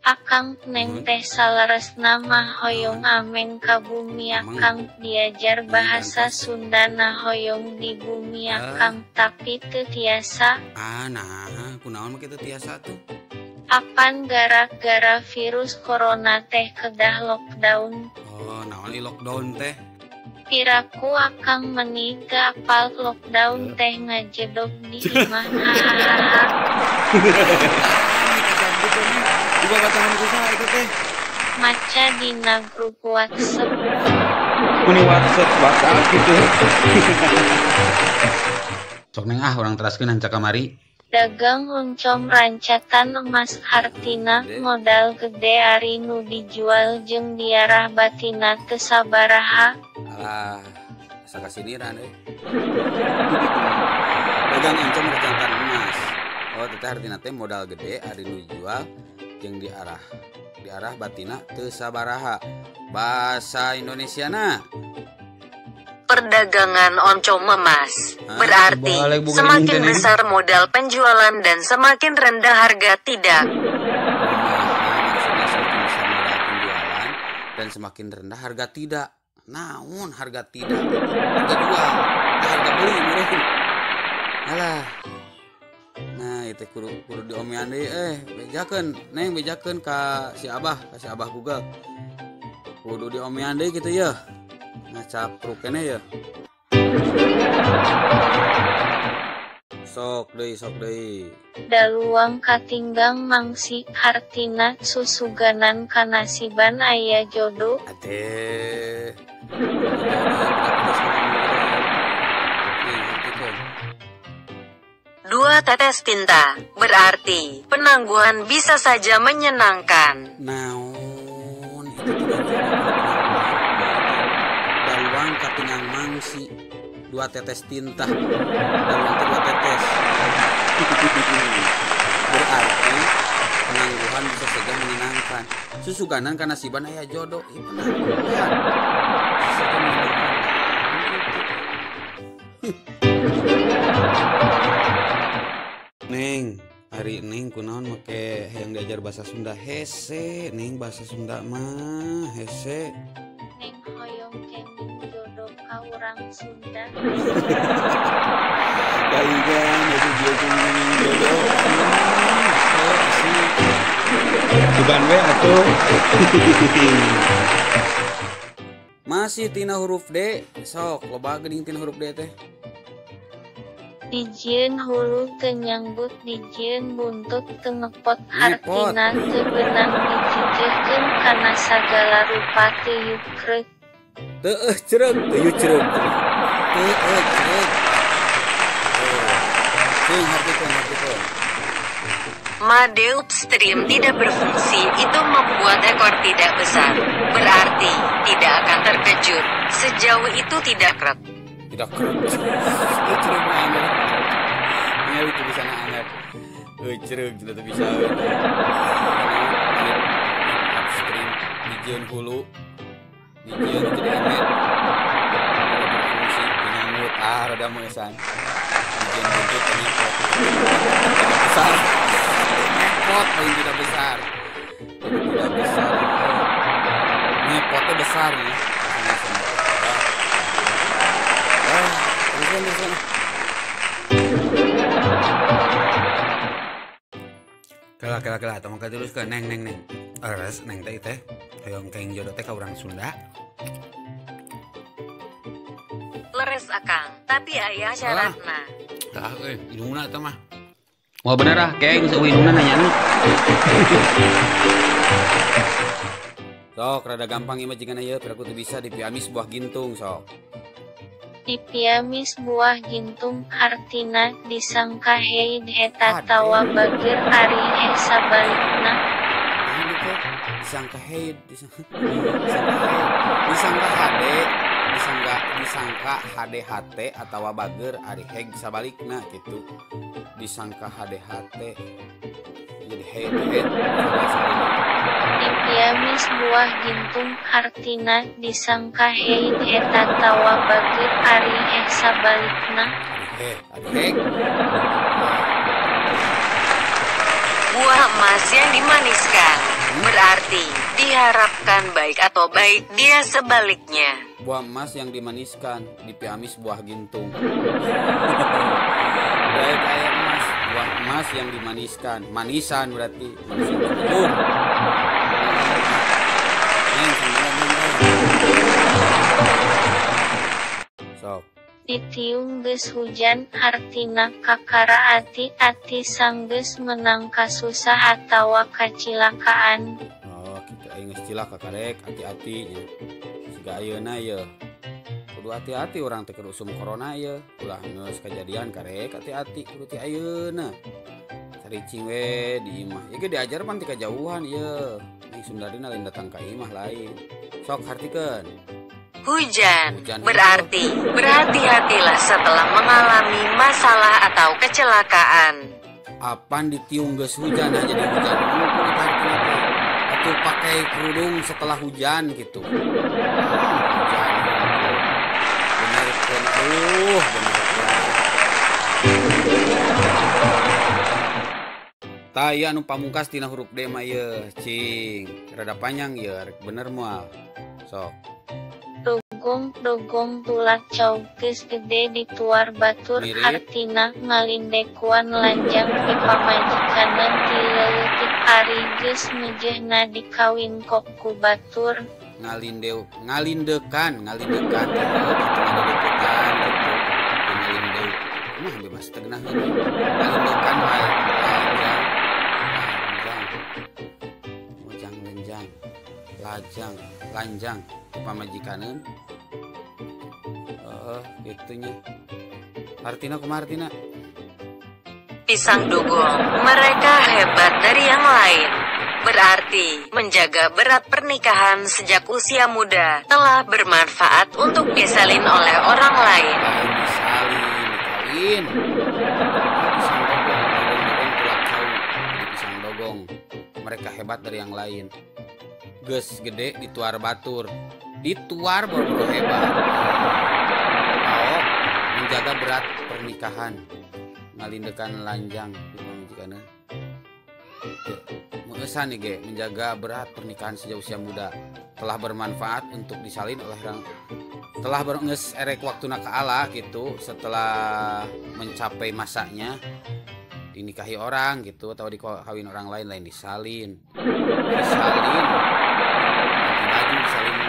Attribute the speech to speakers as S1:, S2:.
S1: Akang neng teh salaresna mah hoyong ameng ka bumi akang diajar bahasa Sunda na hoyong di bumi akang tapi teu tiasa.
S2: Nah, kunaon mah kitu tiasa tuh?
S1: Apan gara-gara virus corona teh kedah lockdown.
S2: Oh, naon i lockdown teh?
S1: Piraku akang meniga apal lockdown teh ngajedog di imah.
S2: Juga batahan usaha itu teh.
S1: Maca dina grup WhatsApp.
S2: Kuni WhatsApp WhatsApp gitu. Sok neng orang teraskeun hanca kamari.
S1: Dagang oncom rancatan emas hartina modal gede ari nu dijual jeung diarah batina teu sabaraha.
S2: Alah, asa kasiniran euy. Dagang oncom rancatan emas. Oh, teteh hartina teh modal gede ari nu dijual jeung diarah batina teu sabaraha. Bahasa Indonesiana
S3: perdagangan oncom emas. Berarti semakin besar modal penjualan dan semakin rendah harga tidak.
S2: Maksudnya semakin besar modal penjualan dan semakin rendah harga tidak. Naon harga tidak? Harga jual, harga beli meureun. Alah. Nah, itu kudu diomean deui bejakeun, Neng bejakeun ka si Abah Google. Kudu diomean deui kitu ya. Ngacapruk kene ya. Sok deui.
S1: Daluang katinggang mangsi hartina susuganan kanasiban aya jodoh.
S2: Atuh.
S3: Dua tetes tinta, berarti penangguhan bisa saja menyenangkan.
S2: Naon itu daluang katingang mangsi dua tetes tinta. Daluang teh dua tetes. Berarti penangguhan bisa saja menyenangkan. Susuganan kanasiban aya jodoh. Penangguhan bisa saja menyenangkan. Neng, hari Neng kunaon make yang diajar bahasa Sunda hese, Neng bahasa Sunda mah hese.
S1: Neng hoyong kenging jodoh ka urang Sunda.
S2: Kaigan itu dia kenging jodoh. Asik. Bukan we atuh. Masih tina huruf D, sok loba geuning tina huruf D teh.
S1: Dijieun hulu teu nyambut dijieun buntut teu ngepot hartina teu beunang dijijehkeun kana sagala rupa teu yukrek.
S2: Teu cereug, teu cereug. Sing hartikeun.
S3: Made upstream tidak berfungsi itu membuat ekor tidak besar. Berarti tidak akan terkejut. Sejauh itu tidak krek.
S2: Tidak krek. Cereug anggar. Nyawi teu bisa anggar. Cereug teu bisa. Upstream dijieun hulu. Dijieun teu diemet. Tidak berfungsi penyambut rada meusan. Dijieun buntut penyempot. Besar. Ngepot paling tidak besar. Tidak besar. Ngepotnya besar nih. Terusan. Kala tong ka terus ke neng. Ares neng teh hoyong kenging jodoh teh ka urang Sunda.
S3: Leres akang, tapi aya syaratna.
S2: Tah hidungna eta mah.
S4: Wah bener ah, keng seueuh hidungna nanyana.
S2: Sok rada gampang ieu mah jigana ieu piraku teu bisa dipiamis buah gintung sok.
S1: Dipiamis buah gintung hartina disangka heid eta tawa bageur ari sabalikna.
S2: Disangka heid, disangka HDHT atawa bageur ari heg sabalikna gitu. Disangka HDHT jadi heid.
S1: Dipiamis buah gintung hartina disangka heid eta tawa bageur ari sabalikna.
S2: Heg.
S3: emas yang dimaniskan. Berarti diharapkan baik atau baik dia sebaliknya.
S2: Buah emas yang dimaniskan, dipiamis buah gintung. Baik kayak emas, buah emas yang dimaniskan. Manisan berarti, manisan telur. Sok.
S1: Ditiung geus hujan artina kakara ati-ati sanggeus menang kasusah atawa kacilakaan.
S2: Oh, kita geus cilaka karek hati-hati nya. Siga ayeuna ye. Kudu hati-hati orang teh keur usum corona ye. Ulah geus kejadian karek hati-hati kudu ti ayeuna. Caricing we di imah. Ieu diajar pan ti kajauhan ieu. Ning Sundarina lain datang ka imah lain. Sok hartikeun.
S3: Hujan berarti berhati-hatilah setelah mengalami masalah atau kecelakaan.
S2: Apaan ditiung geus hujan aja di hujan. Atau pakai kerudung setelah hujan gitu. Hujan. Bener kan. Bener kan. Taya anu pamungkas tina huruf D mah ye, cing. Rada panjang ye, rek bener moal. Sok.
S1: Dogong tulak caug geus gede dituar batur
S2: Mirip.
S1: artina ngalindekuan lanjang ti pamajikanan ti leutik ari geus mejehna dikawin kok ku batur.
S2: Ngalindekan gitu ada deketan gitu. Ngalindeu. Mah bebas tegenah heula. Ngalindekan lanjang pamajikaneun. Gitunya. Artina kumaha artina?
S3: Pisang dugong, mereka hebat dari yang lain. Berarti menjaga berat pernikahan sejak usia muda telah bermanfaat untuk disalin oleh orang lain.
S2: Disalin, pisang dogong. Mereka hebat dari yang lain. Geus gede dituar batur. Dituar baru hebat. Oh, menjaga berat pernikahan. Ngalindekan lanjang di pamajikaneun. Mengesan nih ge, menjaga berat pernikahan sejak usia muda telah bermanfaat untuk disalin oleh orang, telah berenges erek waktuna ka Allah gitu, setelah mencapai masanya dinikahi orang gitu atau dikawin orang lain disalin ganti baju disalin.